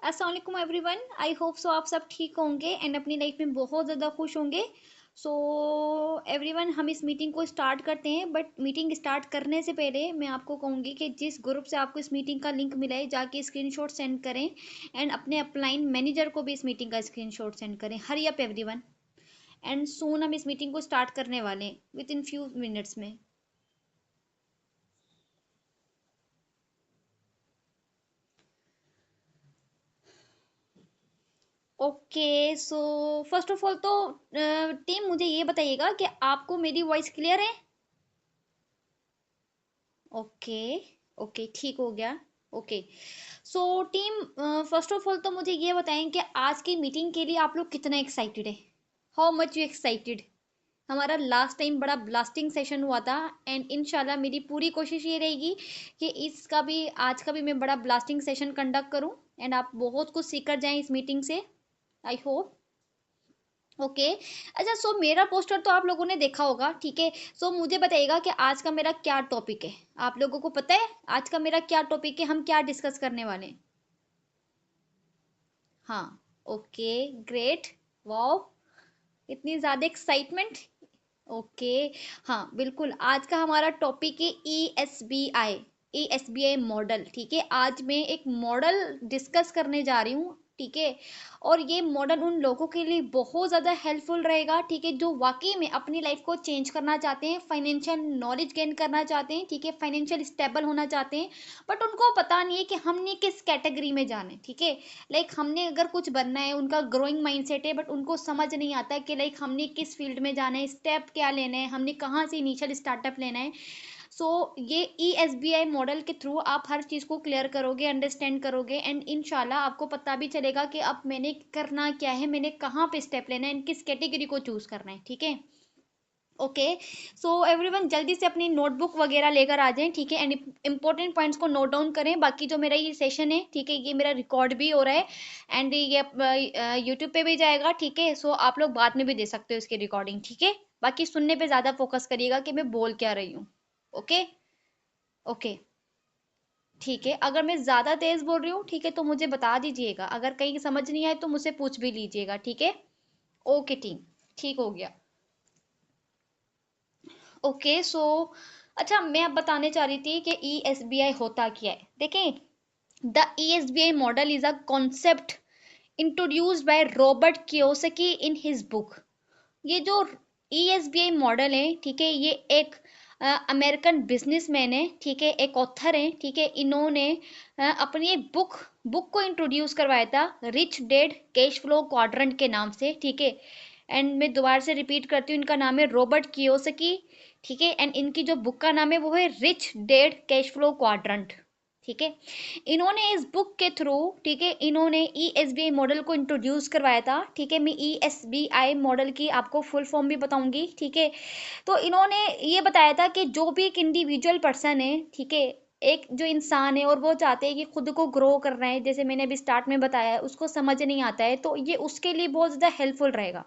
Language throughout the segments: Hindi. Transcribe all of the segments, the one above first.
अस्सलाम वालेकुम एवरीवन। आई होप सो आप सब ठीक होंगे एंड अपनी लाइफ में बहुत ज़्यादा खुश होंगे। सो एवरीवन, हम इस मीटिंग को स्टार्ट करते हैं, बट मीटिंग स्टार्ट करने से पहले मैं आपको कहूँगी कि जिस ग्रुप से आपको इस मीटिंग का लिंक मिला है जाके स्क्रीनशॉट सेंड करें एंड अपने अपलाइन मैनेजर को भी इस मीटिंग का स्क्रीनशॉट सेंड करें। Hurry up everyone, and soon हम इस मीटिंग को स्टार्ट करने वाले हैं विद इन फ्यू मिनट्स में। Okay, so first of all तो टीम मुझे ये बताइएगा कि आपको मेरी वॉइस क्लियर है। ओके, ओके, ठीक हो गया। Okay, so team, first of all तो मुझे ये बताएं कि आज की मीटिंग के लिए आप लोग कितना एक्साइटेड है। How much you excited. हमारा लास्ट टाइम बड़ा ब्लास्टिंग सेशन हुआ था एंड इंशाल्लाह मेरी पूरी कोशिश ये रहेगी कि इसका भी, आज का भी मैं बड़ा ब्लास्टिंग सेशन कंडक्ट करूं एंड आप बहुत कुछ सीख कर जाएं इस मीटिंग से। I hope. ओके, अच्छा, सो मेरा पोस्टर तो आप लोगों ने देखा होगा, ठीक है। सो मुझे बताइएगा कि आज का मेरा क्या टॉपिक है। आप लोगों को पता है आज का मेरा क्या टॉपिक है, हम क्या डिस्कस करने वाले हैं। हाँ, ओके, ग्रेट, वाओ, इतनी ज़्यादा एक्साइटमेंट। ओके, हाँ बिल्कुल, आज का हमारा टॉपिक है E S B I model, ठीक है। आज मैं एक मॉडल डिस्कस करने जा रही हूँ, ठीक है। और ये मॉडल उन लोगों के लिए बहुत ज़्यादा हेल्पफुल रहेगा, ठीक है, जो वाकई में अपनी लाइफ को चेंज करना चाहते हैं, फाइनेंशियल नॉलेज गेन करना चाहते हैं, ठीक है, फाइनेंशियल स्टेबल होना चाहते हैं, बट उनको पता नहीं है कि हमने किस कैटेगरी में जाना है, ठीक है। लाइक हमने अगर कुछ बनना है, उनका ग्रोइंग माइंडसेट है, बट उनको समझ नहीं आता कि लाइक हमने किस फील्ड में जाना है, स्टेप क्या लेना है, हमने कहाँ से इनिशियल स्टार्टअप लेना है। सो ये ESBI मॉडल के थ्रू आप हर चीज़ को क्लियर करोगे, अंडरस्टैंड करोगे एंड इंशाल्लाह आपको पता भी चलेगा कि अब मैंने करना क्या है, मैंने कहाँ पे स्टेप लेना है एंड किस कैटेगरी को चूज़ करना है, ठीक है। ओके, सो एवरीवन जल्दी से अपनी नोटबुक वगैरह लेकर आ जाएं, ठीक है, एंड इंपॉर्टेंट पॉइंट्स को नोट डाउन करें। बाकी जो मेरा ये सेशन है, ठीक है, ये मेरा रिकॉर्ड भी हो रहा है एंड ये यूट्यूब पे भी जाएगा, ठीक है। सो आप लोग बाद में भी दे सकते हो इसकी रिकॉर्डिंग, ठीक है। बाकी सुनने पे ज़्यादा फोकस करिएगा कि मैं बोल क्या रही हूँ। ओके, ओके, ठीक है। अगर मैं ज़्यादा तेज़ बोल रही हूँ, ठीक है, तो मुझे बता दीजिएगा। अगर कहीं समझ नहीं आए तो मुझसे पूछ भी लीजिएगा, ठीक है। ओके टीम, ठीक हो गया। ओके, सो अच्छा, मैं अब बताने चाह रही थी कि ESBI होता क्या है। देखें, the ESBI model is a concept introduced by Robert Kiyosaki in his book. ये जो ESBI मॉडल है, ठीक है, ये एक अमेरिकन बिजनेसमैन है, ठीक है, एक ऑथर है, ठीक है। इन्होंने अपनी एक बुक को इंट्रोड्यूस करवाया था, rich dad cash flow quadrant के नाम से, ठीक है। एंड मैं दोबारा से रिपीट करती हूँ, इनका नाम है रॉबर्ट कियोसाकी, ठीक है, एंड इनकी जो बुक का नाम है वो है rich dad cash flow quadrant, ठीक है। इन्होंने इस बुक के थ्रू, ठीक है, इन्होंने ESBI मॉडल को इंट्रोड्यूस करवाया था, ठीक है। मैं ESBI मॉडल की आपको फुल फॉर्म भी बताऊंगी, ठीक है। तो इन्होंने ये बताया था कि जो भी एक इंडिविजुअल पर्सन है, ठीक है, एक जो इंसान है और वो चाहते हैं कि खुद को ग्रो करना है, जैसे मैंने अभी स्टार्ट में बताया है, उसको समझ नहीं आता है, तो ये उसके लिए बहुत ज़्यादा हेल्पफुल रहेगा।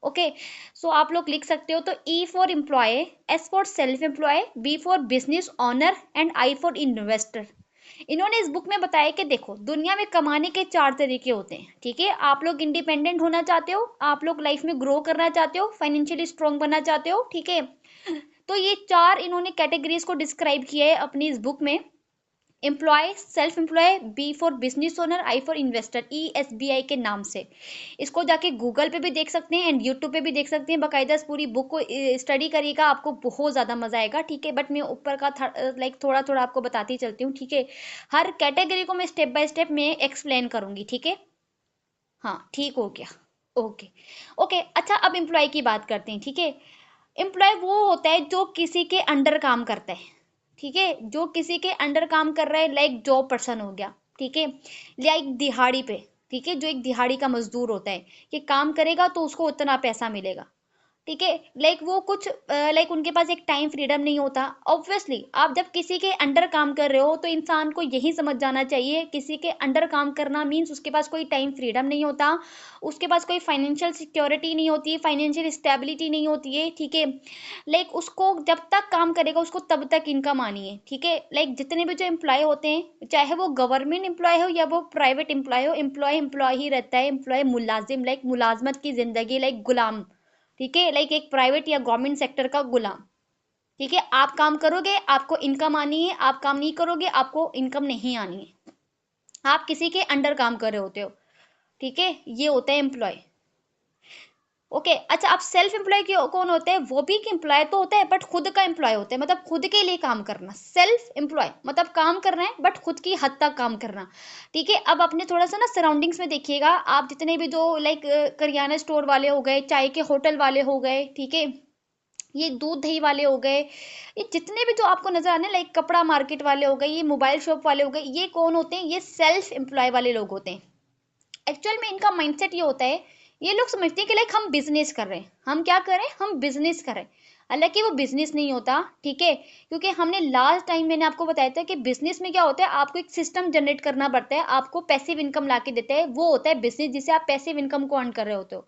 ओके, सो आप लोग लिख सकते हो, तो E for employ, S for self employ, B for business owner and I for investor. इन्होंने इस बुक में बताया कि देखो, दुनिया में कमाने के 4 तरीके होते हैं, ठीक है। आप लोग इंडिपेंडेंट होना चाहते हो, आप लोग लाइफ में ग्रो करना चाहते हो, फाइनेंशियली स्ट्रांग बनना चाहते हो, ठीक है। तो ये 4 इन्होंने कैटेगरीज को डिस्क्राइब किया है अपनी इस बुक में। Employ, self employ, B for business owner, I for investor, ESBI के नाम से। इसको जाके गूगल पे भी देख सकते हैं एंड यूट्यूब पे भी देख सकते हैं, बाकायदा इस पूरी बुक को स्टडी करिएगा, आपको बहुत ज़्यादा मजा आएगा, ठीक है। बट मैं ऊपर का लाइक थोड़ा थोड़ा आपको बताती चलती हूँ, ठीक है। हर कैटेगरी को मैं स्टेप बाय स्टेप में एक्सप्लेन करूंगी, ठीक है। हाँ, ठीक हो गया। ओके, ओके, अच्छा, अब एम्प्लॉय की बात करते हैं, ठीक है। एम्प्लॉय वो होता है जो किसी के अंडर काम करता है, ठीक है, जो किसी के अंडर काम कर रहा है, लाइक जॉब पर्सन हो गया, ठीक है, लाइक दिहाड़ी पे, ठीक है, जो एक दिहाड़ी का मजदूर होता है, कि काम करेगा तो उसको उतना पैसा मिलेगा। ठीक है। लाइक वो कुछ लाइक उनके पास एक टाइम फ्रीडम नहीं होता। ऑब्वियसली आप जब किसी के अंडर काम कर रहे हो तो इंसान को यही समझ जाना चाहिए, किसी के अंडर काम करना मीन्स उसके पास कोई टाइम फ्रीडम नहीं होता, उसके पास कोई फाइनेंशियल सिक्योरिटी नहीं होती, फाइनेंशियल स्टेबिलिटी नहीं होती है। ठीक है। लाइक उसको जब तक काम करेगा उसको तब तक इनकम आनी है। ठीक है। लाइक जितने भी जो एम्प्लॉय होते हैं, चाहे वो गवर्नमेंट एम्प्लॉय हो या वो प्राइवेट एम्प्लॉय हो, एम्प्लॉय एम्प्लॉय ही रहता है। एम्प्लॉय मुलाजिम, लाइक मुलाजमत की जिंदगी, लाइक गुलाम। ठीक है। लाइक एक प्राइवेट या गवर्नमेंट सेक्टर का गुलाम। ठीक है। आप काम करोगे आपको इनकम आनी है, आप काम नहीं करोगे आपको इनकम नहीं आनी है। आप किसी के अंडर काम कर रहे होते हो। ठीक है। ये होता है एम्प्लॉय। ओके। अच्छा, अब सेल्फ एम्प्लॉय कौन होते हैं? वो भी एक एम्प्लॉय तो होता है बट खुद का एम्प्लॉय होता है, मतलब खुद के लिए काम करना। सेल्फ एम्प्लॉय मतलब काम कर रहे हैं बट खुद की हद तक काम करना। ठीक है। अब अपने थोड़ा सा ना सराउंडिंग्स में देखिएगा, आप जितने भी जो लाइक करियाना स्टोर वाले हो गए, चाय के होटल वाले हो गए, ठीक है, ये दूध दही वाले हो गए, ये जितने भी जो आपको नजर आने, लाइक कपड़ा मार्केट वाले हो गए, ये मोबाइल शॉप वाले हो गए, ये कौन होते हैं? ये सेल्फ एम्प्लॉय वाले लोग होते हैं। एक्चुअल में इनका माइंडसेट ये होता है, ये लोग समझते हैं कि लाइक हम बिजनेस कर रहे हैं, हम क्या कर रहे हैं, हम बिजनेस कर रहे हैं। हालांकि वो बिजनेस नहीं होता। ठीक है। क्योंकि हमने लास्ट टाइम मैंने आपको बताया था कि बिजनेस में क्या होता है, आपको एक सिस्टम जनरेट करना पड़ता है, आपको पैसिव इनकम ला के देता है, वो होता है बिजनेस जिसे आप पैसिव इनकम को अर्न कर रहे होते हो।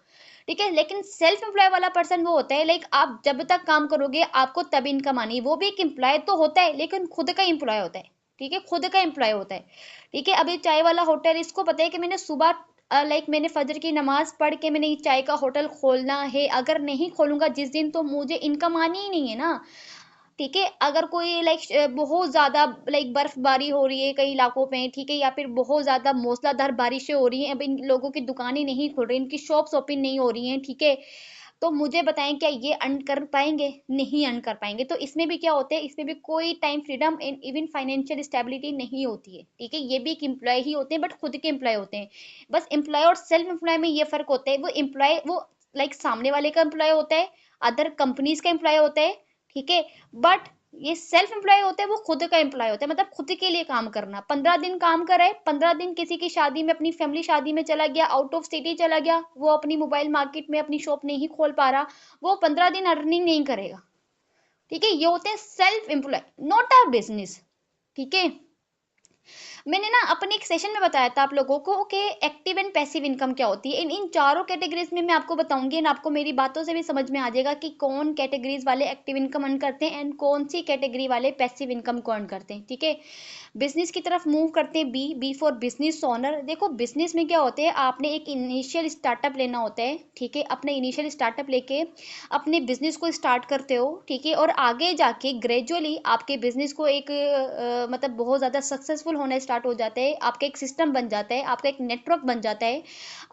ठीक है। लेकिन सेल्फ एम्प्लॉय वाला पर्सन वो होता है, लाइक आप जब तक काम करोगे आपको तब इनकम आनी है। वो भी एक एम्प्लॉय तो होता है लेकिन खुद का एम्प्लॉय होता है। ठीक है। खुद का एम्प्लॉय होता है। ठीक है। अभी चाय वाला होटल, इसको पता है कि मैंने सुबह लाइक मैंने फजर की नमाज पढ़ के मैंने ये चाय का होटल खोलना है, अगर नहीं खोलूंगा जिस दिन तो मुझे इनकम आनी ही नहीं है ना। ठीक है। अगर कोई लाइक बहुत ज्यादा लाइक बर्फबारी हो रही है कई इलाकों में, ठीक है, या फिर बहुत ज्यादा मूसलाधार बारिशें हो रही हैं, अब इन लोगों की दुकानें नहीं खुल रही, इनकी शॉप्स ओपन नहीं हो रही हैं, ठीक है, तो मुझे बताएं क्या ये अर्न कर पाएंगे? नहीं अर्न कर पाएंगे। तो इसमें भी क्या होता है, इसमें भी कोई time freedom and even financial stability नहीं होती है। ठीक है। ये भी एक एम्प्लॉय ही होते हैं बट खुद के एम्प्लॉय होते हैं। बस एम्प्लॉय और सेल्फ एम्प्लॉय में ये फर्क होता है, वो एम्प्लॉय वो लाइक सामने वाले का एम्प्लॉय होता है, अदर कंपनीज का एम्प्लॉय होता है। ठीक है। बट ये सेल्फ एम्प्लॉय होते हैं, वो खुद का एम्प्लॉय होता है, मतलब खुद के लिए काम करना। 15 दिन काम करे, 15 दिन किसी की शादी में, अपनी फैमिली शादी में चला गया, आउट ऑफ सिटी चला गया, वो अपनी मोबाइल मार्केट में अपनी शॉप नहीं खोल पा रहा, वो 15 दिन अर्निंग नहीं करेगा। ठीक है। ये होते हैं self employ, not a business. ठीक है। मैंने ना अपने एक सेशन में बताया था आप लोगों को कि एक्टिव एंड पैसिव इनकम क्या होती है। इन इन चारों कैटेगरीज में मैं आपको बताऊंगी एंड आपको मेरी बातों से भी समझ में आ जाएगा कि कौन कैटेगरीज वाले एक्टिव इनकम अर्न करते हैं एंड कौन सी कैटेगरी वाले पैसिव इनकम को अर्न करते हैं। ठीक है। बिजनेस की तरफ मूव करते हैं। B B for business owner. देखो बिजनेस में क्या होते हैं, आपने एक इनिशियल स्टार्टअप लेना होता है। ठीक है। अपने इनिशियल स्टार्टअप लेके अपने बिजनेस को स्टार्ट करते हो। ठीक है। और आगे जाके ग्रेजुअली आपके बिजनेस को एक मतलब बहुत ज़्यादा सक्सेसफुल होना स्टार्ट हो जाता है, आपका एक सिस्टम बन जाता है, आपका एक नेटवर्क बन जाता है।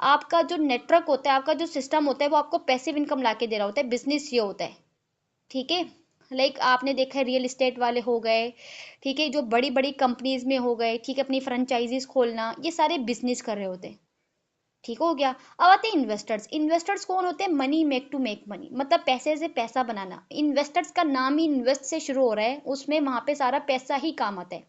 आपका जो नेटवर्क होता है, आपका जो सिस्टम होता है, वो आपको पैसिव इनकम ला के दे रहा होता है। बिजनेस ये होता है। ठीक है। लाइक आपने देखा है रियल एस्टेट वाले हो गए, ठीक है, जो बड़ी बड़ी कंपनीज में हो गए, ठीक है, अपनी फ्रेंचाइजीज खोलना, ये सारे बिजनेस कर रहे होते हैं। ठीक हो गया। अब आते हैं इन्वेस्टर्स। इन्वेस्टर्स कौन होते हैं? Money make to make money, मतलब पैसे से पैसा बनाना। इन्वेस्टर्स का नाम ही इन्वेस्ट से शुरू हो रहा है, उसमें वहां पे सारा पैसा ही काम आता है।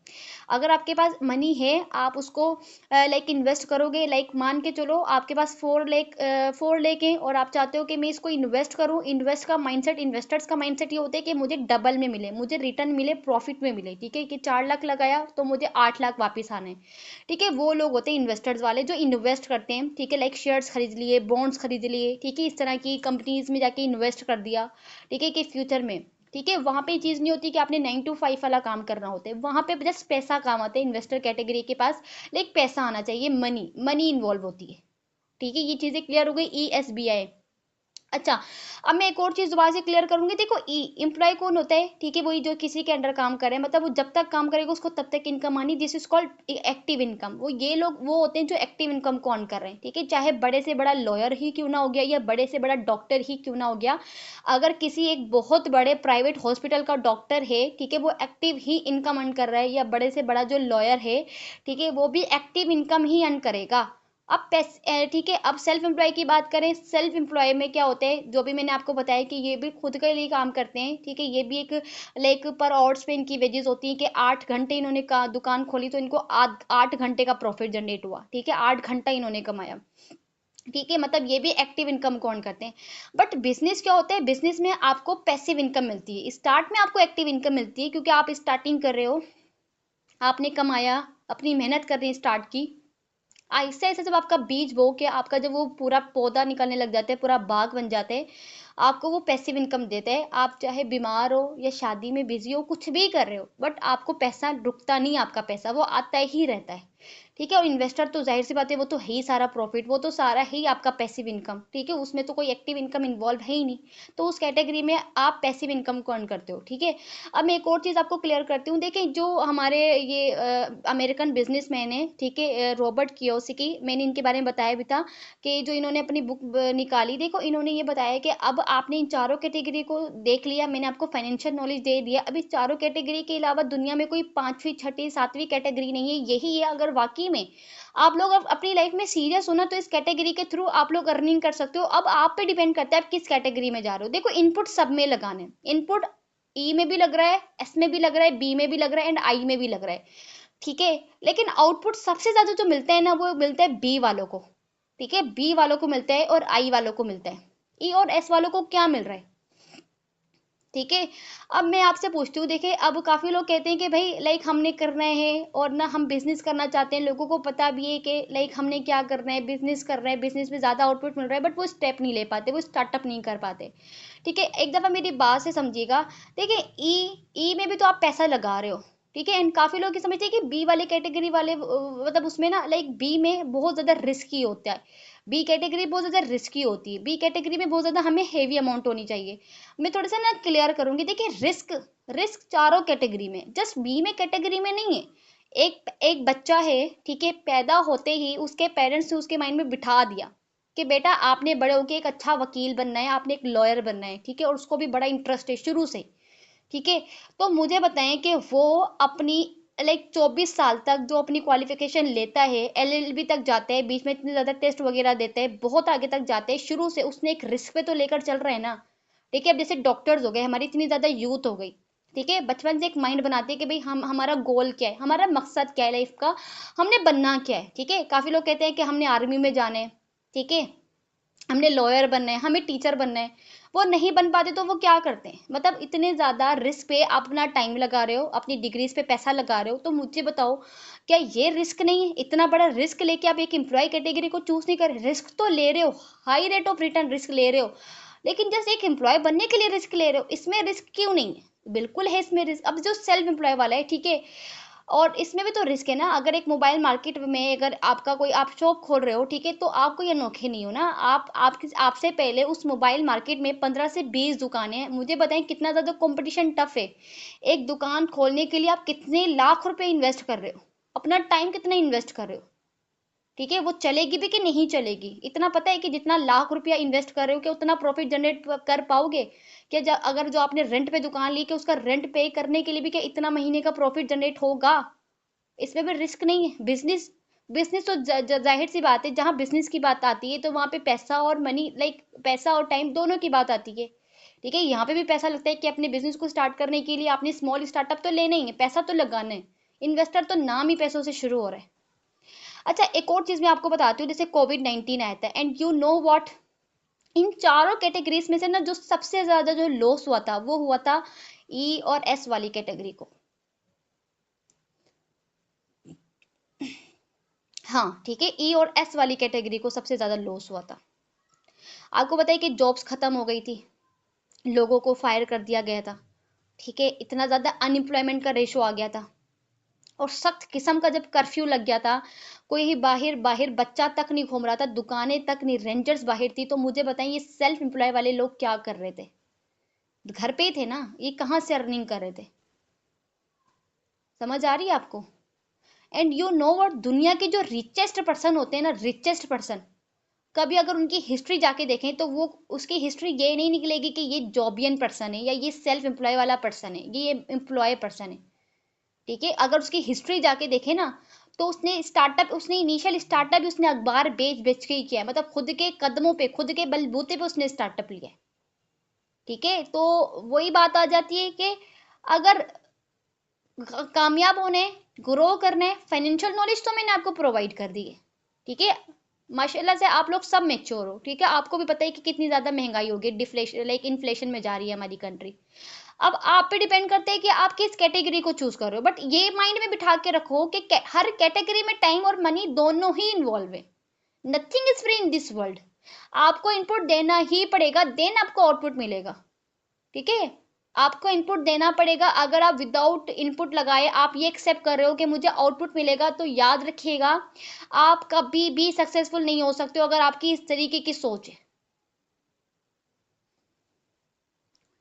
अगर आपके पास मनी है, आप उसको लाइक इन्वेस्ट करोगे, लाइक मान के चलो आपके पास 4 लाख है और आप चाहते हो कि मैं इसको इन्वेस्ट करूं। इन्वेस्ट का माइंडसेट, इन्वेस्टर्स का माइंडसेट ये होता है कि मुझे डबल में मिले, मुझे रिटर्न मिले, प्रॉफिट में मिले। ठीक है। कि 4 लाख लगाया तो मुझे 8 लाख वापिस आने। ठीक है। वो लोग होते हैं इन्वेस्टर्स वाले जो इन्वेस्ट करते हैं। ठीक है। लाइक शेयर्स खरीद लिए, बॉन्ड्स खरीद लिए, ठीक है, इस तरह की कंपनीज में जाके इन्वेस्ट कर दिया। ठीक है। कि फ्यूचर में, ठीक है, वहां पे ये चीज नहीं होती कि आपने 9 to 5 वाला काम करना होता है, वहां पे जस्ट पैसा काम आता है इन्वेस्टर कैटेगरी के पास। लाइक पैसा आना चाहिए, मनी मनी इन्वॉल्व होती है। ठीक है। ये चीजें क्लियर हो गई। ESBI। अच्छा, अब मैं एक और चीज दोबारा से क्लियर करूंगी। देखो ई एम्प्लॉय कौन होता है? ठीक है, वही जो किसी के अंडर काम करे, मतलब वो जब तक काम करेगा उसको तब तक इनकम आनी, this is called active income. वो ये लोग वो होते हैं जो एक्टिव इनकम को अर्न कर रहे हैं। ठीक है। चाहे बड़े से बड़ा लॉयर ही क्यों ना हो गया या बड़े से बड़ा डॉक्टर ही क्यों ना हो गया, अगर किसी एक बहुत बड़े प्राइवेट हॉस्पिटल का डॉक्टर है, ठीक है, वो एक्टिव ही इनकम अर्न कर रहा है, या बड़े से बड़ा जो लॉयर है, ठीक है, वो भी एक्टिव इनकम ही अर्न करेगा। अब ठीक है, अब सेल्फ एम्प्लॉय की बात करें। सेल्फ एम्प्लॉय में क्या होता है, जो भी मैंने आपको बताया कि ये भी खुद के लिए काम करते हैं। ठीक है। ये भी एक लाइक पर आवर्स पे इनकी वेजेस होती है कि 8 घंटे इन्होंने दुकान खोली तो इनको 8 घंटे का प्रॉफिट जनरेट हुआ। ठीक है। 8 घंटा इन्होंने कमाया। ठीक है, मतलब ये भी एक्टिव इनकम को अर्न करते हैं। बट बिजनेस क्या होता है, बिजनेस में आपको पैसिव इनकम मिलती है, स्टार्ट में आपको एक्टिव इनकम मिलती है क्योंकि आप स्टार्टिंग कर रहे हो, आपने कमाया, अपनी मेहनत कर रहे हैं स्टार्ट की, आहिस्ता आहिस्ता जब आपका बीज बो के आपका जब वो पूरा पौधा निकलने लग जाता है, पूरा बाग बन जाता है, आपको वो पैसिव इनकम देता है। आप चाहे बीमार हो या शादी में बिजी हो, कुछ भी कर रहे हो, बट आपको पैसा रुकता नहीं, आपका पैसा वो आता ही रहता है। ठीक है, और इन्वेस्टर तो जाहिर सी बात है, वो तो है ही सारा प्रॉफिट, वो तो सारा ही आपका पैसिव इनकम। ठीक है, उसमें तो कोई एक्टिव इनकम इन्वॉल्व है ही नहीं, तो उस कैटेगरी में आप पैसिव इनकम को अर्न करते हो। ठीक है, अब मैं एक और चीज़ आपको क्लियर करती हूँ। देखिए, जो हमारे ये अमेरिकन बिजनेसमैन है, ठीक है, रॉबर्ट कियोसाकी, मैंने इनके बारे में बताया भी था कि जो इन्होंने अपनी बुक निकाली, देखो इन्होंने ये बताया कि अब आपने इन चारों कैटेगरी को देख लिया, मैंने आपको फाइनेंशियल नॉलेज दे दिया, अब इस चारों कैटेगरी के अलावा दुनिया में कोई पांचवी छठी सातवीं कैटेगरी नहीं है, यही है। अगर वाकई में आप लोग अब अपनी लाइफ में सीरियस हो ना, तो इस कैटेगरी के थ्रू आप लोग अर्निंग कर सकते हो। अब आप पे डिपेंड करता है आप किस कैटेगरी में जा रहे हो। देखो, इनपुट सब में लगाने, इनपुट ई में भी लग रहा है, एस में भी लग रहा है, बी में भी लग रहा है, एंड आई में भी लग रहा है। ठीक है, लेकिन आउटपुट सबसे ज्यादा जो मिलता है ना, वो मिलता है बी वालों को। ठीक है, बी वालों को मिलता है और आई वालों को मिलता है। ई और एस वालों को क्या मिल रहा है? ठीक है, अब मैं आपसे पूछती हूँ, देखिए अब काफी लोग कहते हैं कि भाई लाइक हमने करना है और ना हम बिजनेस करना चाहते हैं, लोगों को पता भी है कि लाइक हमने क्या करना है, बिजनेस कर रहे हैं, बिजनेस में ज्यादा आउटपुट मिल रहा है, बट वो स्टेप नहीं ले पाते, वो स्टार्टअप नहीं कर पाते। ठीक है, एक दफा मेरी बात से समझिएगा। देखिए, ई में भी तो आप पैसा लगा रहे हो। ठीक है, एंड काफी लोग ये समझते हैं कि बी वाले कैटेगरी वाले मतलब उसमें ना लाइक बी में बहुत ज्यादा रिस्की होता है, बी कैटेगरी बहुत ज्यादा रिस्की होती है, बी कैटेगरी में बहुत ज्यादा हमें हेवी अमाउंट होनी चाहिए। मैं थोड़ा सा ना क्लियर करूंगी। देखिए, रिस्क रिस्क चारों कैटेगरी में, जस्ट बी में कैटेगरी में नहीं है। एक एक बच्चा है, ठीक है, पैदा होते ही उसके पेरेंट्स ने उसके माइंड में बिठा दिया कि बेटा आपने बड़े होके एक अच्छा वकील बनना है, आपने एक लॉयर बनना है। ठीक है, और उसको भी बड़ा इंटरेस्ट है शुरू से। ठीक है, तो मुझे बताएं कि वो अपनी लाइक 24 साल तक जो अपनी क्वालिफिकेशन लेता है, एलएलबी तक जाता है, बीच में इतने ज्यादा टेस्ट वगैरह देते हैं, बहुत आगे तक जाते हैं, शुरू से उसने एक रिस्क पे तो लेकर चल रहा है ना। ठीक है, अब जैसे डॉक्टर्स हो गए, हमारी इतनी ज्यादा यूथ हो गई। ठीक है, बचपन से एक माइंड बनाते हैं कि भाई हम हमारा गोल क्या है, हमारा मकसद क्या है लाइफ का, हमने बनना क्या है। ठीक है, काफी लोग कहते हैं कि हमने आर्मी में जाना है, ठीक है, हमने लॉयर बनना है, हमें टीचर बनना है। वो नहीं बन पाते तो वो क्या करते हैं, मतलब इतने ज्यादा रिस्क पे अपना टाइम लगा रहे हो, अपनी डिग्रीज पे पैसा लगा रहे हो, तो मुझे बताओ क्या ये रिस्क नहीं है? इतना बड़ा रिस्क लेके आप एक एम्प्लॉय कैटेगरी को चूज नहीं कर रहे, रिस्क तो ले रहे हो, high rate of return risk ले रहे हो, लेकिन जस्ट एक एम्प्लॉय बनने के लिए रिस्क ले रहे हो, इसमें रिस्क क्यों नहीं है? बिल्कुल है इसमें रिस्क। अब जो सेल्फ एम्प्लॉय वाला है, ठीक है, और इसमें भी तो रिस्क है ना। अगर एक मोबाइल मार्केट में अगर आपका कोई आप शॉप खोल रहे हो, ठीक है, तो आप कोई अनोखे नहीं हो ना। आपसे पहले उस मोबाइल मार्केट में 15 से 20 दुकानें हैं। मुझे बताएं कितना ज्यादा कंपटीशन टफ है। एक दुकान खोलने के लिए आप कितने लाख रुपए इन्वेस्ट कर रहे हो, अपना टाइम कितना इन्वेस्ट कर रहे हो? ठीक है, वो चलेगी भी कि नहीं चलेगी, इतना पता है कि जितना लाख रुपया इन्वेस्ट कर रहे हो, क्या उतना प्रॉफिट जनरेट कर पाओगे? क्या अगर जो आपने रेंट पे दुकान ली, कि उसका रेंट पे करने के लिए भी क्या इतना महीने का प्रॉफिट जनरेट होगा? इसमें भी रिस्क नहीं है। बिजनेस बिजनेस तो जाहिर सी बात है, जहां बिजनेस की बात आती है तो वहां पे पैसा और मनी लाइक पैसा और टाइम दोनों की बात आती है। ठीक है, यहाँ पे भी पैसा लगता है कि अपने बिजनेस को स्टार्ट करने के लिए आपने स्मॉल स्टार्टअप तो लेना ही है, पैसा तो लगाना है। इन्वेस्टर तो नाम ही पैसों से शुरू हो रहा है। अच्छा, एक और चीज मैं आपको बताती हूँ, जैसे कोविड-19 आया था, एंड यू नो व्हाट, इन चारों कैटेगरीज में से ना जो सबसे ज्यादा जो लॉस हुआ था, वो हुआ था ई और एस वाली कैटेगरी को। हाँ, ठीक है, ई और एस वाली कैटेगरी को सबसे ज्यादा लॉस हुआ था। आपको बताइए कि जॉब्स खत्म हो गई थी, लोगों को फायर कर दिया गया था। ठीक है, इतना ज्यादा अनएम्प्लॉयमेंट का रेशो आ गया था, और सख्त किस्म का जब कर्फ्यू लग गया था, कोई ही बाहर बाहर बच्चा तक नहीं घूम रहा था, दुकानें तक नहीं, रेंजर्स बाहर थी, तो मुझे बताइए ये सेल्फ एम्प्लॉय वाले लोग क्या कर रहे थे? घर पे ही थे ना, ये कहाँ से अर्निंग कर रहे थे? समझ आ रही है आपको? एंड यू नो व्हाट, दुनिया के जो रिचेस्ट पर्सन होते हैं ना, रिचेस्ट पर्सन, कभी अगर उनकी हिस्ट्री जाके देखें तो वो उसकी हिस्ट्री ये नहीं निकलेगी कि ये जॉबियन पर्सन है या ये सेल्फ एम्प्लॉय वाला पर्सन है, ये एम्प्लॉय पर्सन है। ठीक है, अगर उसकी हिस्ट्री जाके देखे ना, तो उसने इनिशियल स्टार्टअप भी उसने अखबार बेच बेच के ही किया है, मतलब खुद के कदमों पे, खुद के बलबूते पे उसने स्टार्टअप लिया है। ठीक है, तो वही बात आ जाती है कि अगर कामयाब होने, ग्रो करने, फाइनेंशियल नॉलेज तो मैंने आपको प्रोवाइड कर दी है। ठीक है, माशाल्लाह से आप लोग सब मैच्योर हो, ठीक है, आपको भी पता है कि कितनी ज्यादा महंगाई होगी, डिफ्लेशन लाइक इन्फ्लेशन में जा रही है हमारी कंट्री। अब आप पे डिपेंड करता है कि आप किस कैटेगरी को चूज कर रहे हो, बट ये माइंड में बिठा के रखो कि हर कैटेगरी में टाइम और मनी दोनों ही इन्वॉल्व है। Nothing is free in this world. आपको इनपुट देना ही पड़ेगा, देन आपको आउटपुट मिलेगा, ठीक है। आपको इनपुट देना पड़ेगा। अगर आप विदाउट इनपुट लगाए आप ये एक्सेप्ट कर रहे हो कि मुझे आउटपुट मिलेगा, तो याद रखिएगा आप कभी भी सक्सेसफुल नहीं हो सकते हो अगर आपकी इस तरीके की सोच है,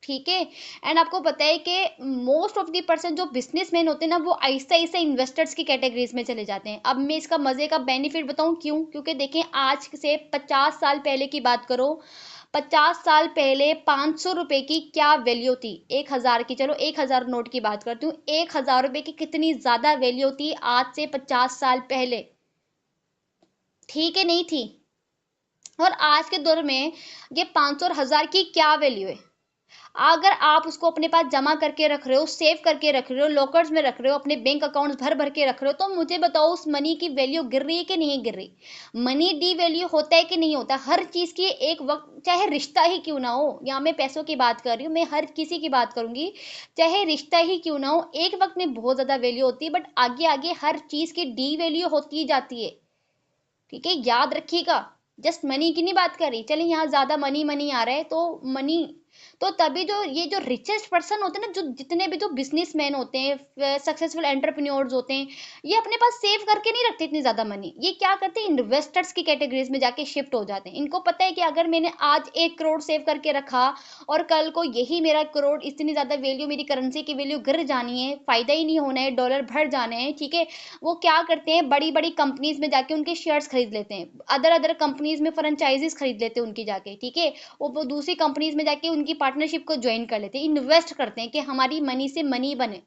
ठीक है। एंड आपको पता है कि मोस्ट ऑफ द पर्सन जो बिजनेसमैन होते हैं ना, वो आहिस्ता आहिस्ता इन्वेस्टर्स की कैटेगरीज में चले जाते हैं। अब मैं इसका मजे का बेनिफिट बताऊं क्यों, क्योंकि देखें आज से 50 साल पहले की बात करो, 50 साल पहले 500 रुपए की क्या वैल्यू थी, 1000 की, चलो 1000 नोट की बात करती हूँ, 1000 रुपए की कितनी ज्यादा वैल्यू थी आज से 50 साल पहले, ठीक है, नहीं थी। और आज के दौर में ये 500 और 1000 की क्या वैल्यू है। अगर आप उसको अपने पास जमा करके रख रहे हो, सेव करके रख रहे हो, लॉकर्स में रख रहे हो, अपने बैंक अकाउंट्स भर भर के रख रहे हो, तो मुझे बताओ उस मनी की वैल्यू गिर रही है कि नहीं गिर रही। मनी डी वैल्यू होता है कि नहीं होता। हर चीज की एक वक्त, चाहे रिश्ता ही क्यों ना हो, या मैं पैसों की बात कर रही हूँ, मैं हर किसी की बात करूंगी, चाहे रिश्ता ही क्यों ना हो, एक वक्त में बहुत ज्यादा वैल्यू होती है, बट आगे आगे हर चीज की डी वैल्यू होती जाती है, ठीक है, याद रखिएगा। जस्ट मनी की नहीं बात कर रही, चलिए यहाँ ज्यादा मनी मनी आ रहा है तो मनी, तो तभी जो ये जो रिचेस्ट पर्सन होते हैं ना, जो जितने भी जो बिजनेसमैन होते हैं, सक्सेसफुल एंटरप्रेन्योर्स होते हैं, ये अपने पास सेव करके नहीं रखते इतनी ज्यादा मनी। ये क्या करते हैं, इन्वेस्टर्स की कैटेगरीज में जाके शिफ्ट हो जाते हैं। इनको पता है कि अगर मैंने आज 1 करोड़ सेव करके रखा और कल को यही मेरा करोड़, इतनी ज्यादा वैल्यू, मेरी करेंसी की वैल्यू गिर जानी है, फायदा ही नहीं होना है, डॉलर बढ़ जाने हैं, ठीक है, वो क्या करते हैं, बड़ी बड़ी कंपनीज में जाके उनके शेयर्स खरीद लेते हैं, अदर अदर कंपनीज में फ्रेंचाइजीज खरीद लेते हैं उनकी जाके, ठीक है, वो दूसरी कंपनीज में जाके उनकी पार्टनरशिप को ज्वाइन कर लेते हैं, इन्वेस्ट करते हैं कि हमारी मनी से मनी बने,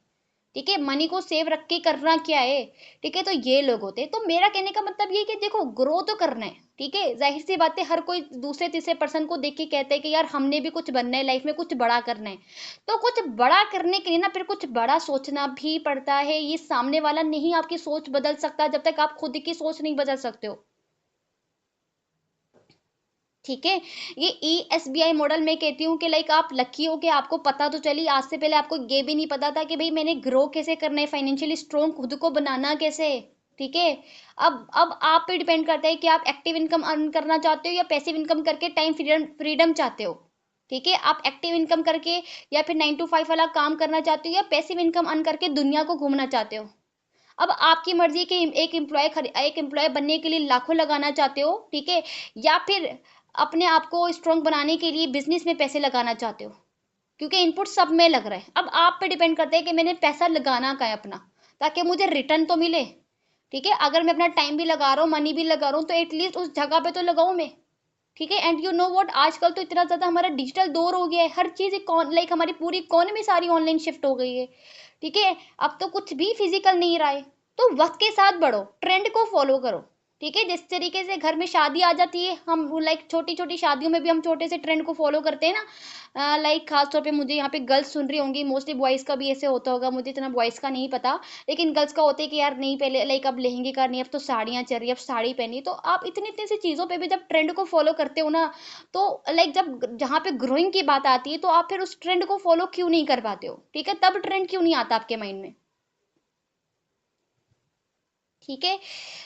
ठीक है, मनी को सेव रख के करना क्या है, ठीक है, तो ये लोग होते हैं। तो मेरा कहने का मतलब ये है कि देखो ग्रो तो करना है, ठीक है, जाहिर सी बात है, हर कोई दूसरे तीसरे पर्सन को देख के कहता है कि यार हमने भी कुछ बनना है लाइफ में, कुछ बड़ा करना है। तो कुछ बड़ा करने के लिए ना फिर कुछ बड़ा सोचना भी पड़ता है। ये सामने वाला नहीं आपकी सोच बदल सकता जब तक आप खुद की सोच नहीं बदल सकते हो, ठीक है। ये ESBI मॉडल में कहती हूँ कि लाइक आप लकी हो कि आपको पता तो चली, आज से पहले आपको ये भी नहीं पता था कि भाई मैंने ग्रो कैसे करना है, फाइनेंशियली स्ट्रॉन्ग खुद को बनाना कैसे है, ठीक है। अब आप पे डिपेंड करता है कि आप एक्टिव इनकम अर्न करना चाहते हो या पैसिव इनकम करके टाइम फ्रीडम फ्रीडम चाहते हो, ठीक है। आप एक्टिव इनकम करके या फिर 9 to 5 वाला काम करना चाहते हो या पैसिव इनकम अर्न करके दुनिया को घूमना चाहते हो। अब आपकी मर्जी कि एक एम्प्लॉय बनने के लिए लाखों लगाना चाहते हो, ठीक है, या फिर अपने आप को स्ट्रॉन्ग बनाने के लिए बिजनेस में पैसे लगाना चाहते हो, क्योंकि इनपुट सब में लग रहा है। अब आप पे डिपेंड करता है कि मैंने पैसा लगाना का है अपना, ताकि मुझे रिटर्न तो मिले, ठीक है। अगर मैं अपना टाइम भी लगा रहा हूँ, मनी भी लगा रहा हूँ, तो एटलीस्ट उस जगह पे तो लगाऊं मैं, ठीक है। एंड यू नो व्हाट, आजकल तो इतना ज्यादा हमारा डिजिटल दौर हो गया है, हर चीज लाइक हमारी पूरी इकोनॉमी सारी ऑनलाइन शिफ्ट हो गई है, ठीक है। अब तो कुछ भी फिजिकल नहीं रहा है। तो वक्त के साथ बढ़ो, ट्रेंड को फॉलो करो, ठीक है। जिस तरीके से घर में शादी आ जाती है, हम लाइक छोटी छोटी शादियों में भी हम छोटे से ट्रेंड को फॉलो करते हैं ना, लाइक खास तौर पे मुझे यहाँ पे गर्ल्स सुन रही होंगी, मोस्टली बॉयज का भी ऐसे होता होगा, मुझे इतना बॉयज का नहीं पता, लेकिन गर्ल्स का होता है कि यार नहीं पहले लाइक अब लहंगे का नहीं, अब तो साड़ियाँ चल रही, अब साड़ी पहनी। तो आप इतनी इतनी सी चीज़ों पे भी जब ट्रेंड को फॉलो करते हो ना, तो लाइक जब जहाँ पे ग्रोइंग की बात आती है, तो आप फिर उस ट्रेंड को फॉलो क्यों नहीं कर पाते हो, ठीक है, तब ट्रेंड क्यों नहीं आता आपके माइंड में, ठीक है।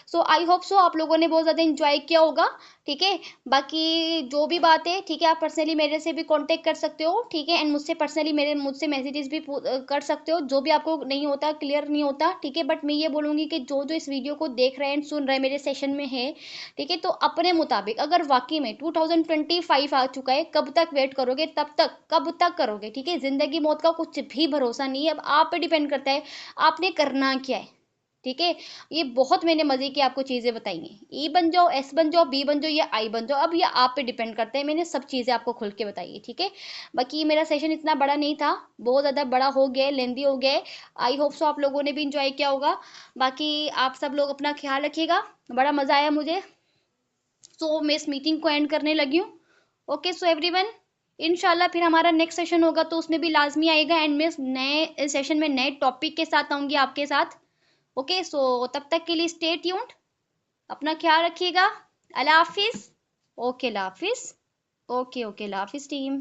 सो आई होप सो आप लोगों ने बहुत ज़्यादा इंजॉय किया होगा, ठीक है। बाकी जो भी बात है, ठीक है, आप पर्सनली मेरे से भी कांटेक्ट कर सकते हो, ठीक है, एंड मुझसे पर्सनली मुझसे मैसेजेस भी कर सकते हो, जो भी आपको नहीं होता, क्लियर नहीं होता, ठीक है। बट मैं ये बोलूँगी कि जो जो इस वीडियो को देख रहे हैं एंड सुन रहे हैं, मेरे सेशन में है, ठीक है, तो अपने मुताबिक अगर वाकई में 2025 आ चुका है, कब तक वेट करोगे, तब तक कब तक करोगे, ठीक है। जिंदगी मौत का कुछ भी भरोसा नहीं है, अब आप पे डिपेंड करता है आपने करना क्या है, ठीक है। ये बहुत मैंने मजे की आपको चीजें बताई हैं, ई बन जाओ, एस बन जाओ, बी बन जाओ या आई बन जाओ, अब ये आप पे डिपेंड करता है। मैंने सब चीजें आपको खुल के बताई है, ठीक है। बाकी मेरा सेशन इतना बड़ा नहीं था, बहुत ज्यादा बड़ा हो गया है, लेंदी हो गया है। आई होप सो आप लोगों ने भी इंजॉय किया होगा। बाकी आप सब लोग अपना ख्याल रखिएगा, बड़ा मजा आया मुझे। सो मैं इस मीटिंग को एंड करने लगी हूँ। ओके सो एवरीवन, इंशाल्लाह फिर हमारा नेक्स्ट सेशन होगा तो उसमें भी लाजमी आएगा, एंड मैं नए सेशन में नए टॉपिक के साथ आऊंगी आपके साथ। ओके सो तब तक के लिए स्टे ट्यून्ड, अपना ख्याल रखिएगा। अल्लाह हाफिज। ओके अल्लाह हाफिज। ओके ओके अल्लाह हाफिज टीम।